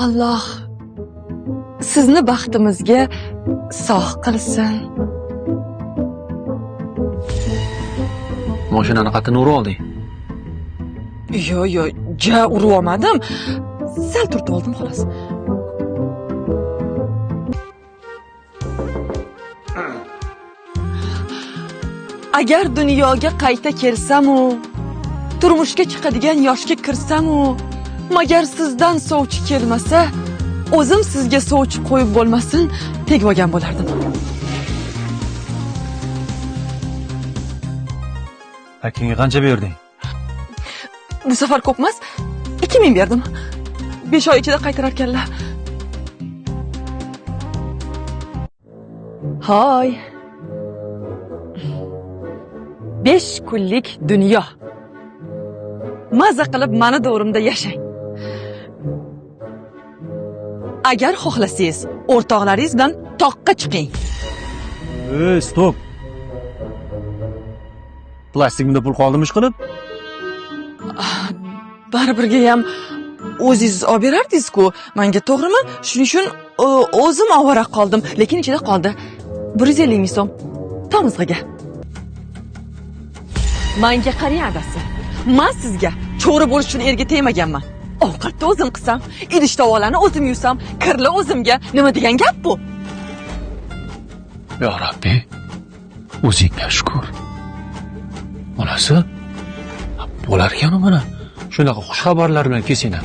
Alloh sizni baxtimizga sog' qilsin. Mashinani qatini urib olding. Yo, ja urib olmadim. Sal turtib oldim xolos. Agar dunyoga qayta kelsam-u, turmushga chiqadigan yoshga kirsam-u, magar sizdan sovchi kelmasa, o'zim sizga sovchi qo'yib bo'lmasin, tegmagan bo'lardim. Akangga qancha berding? Bu safar ko'p emas, 2000 berdim. 5 oy ichida qaytarar ekanlar. Hoy. 5 kunlik dunyo. Maza qilib mani davrimda yashang. Agar xohlasangiz, o'rtoqlaringiz bilan toqqa chiqing. Stop. Plastikda pul qoldimi ishqilib? Baribirga ham o'zingiz olib berardingiz-ku. Menga to'g'rimi? Shuning uchun o'zim ovora qoldim, lekin ichida qoldi. 150 ming so'm. Tomizg'iga. Menga qarang adasi. Men sizga cho'ri bo'lish uchun erga tegmaganman. Ovqatni o'zim qilsam, idish tovoqlarni o'zim yuvsam, kirli o'zimga. Nima degan gap bu? Ya Rabbi, o'zingga shukr. Onasi, bo'lar ekan mana. Shunaqa xush xabarlar bilan kelsinglar.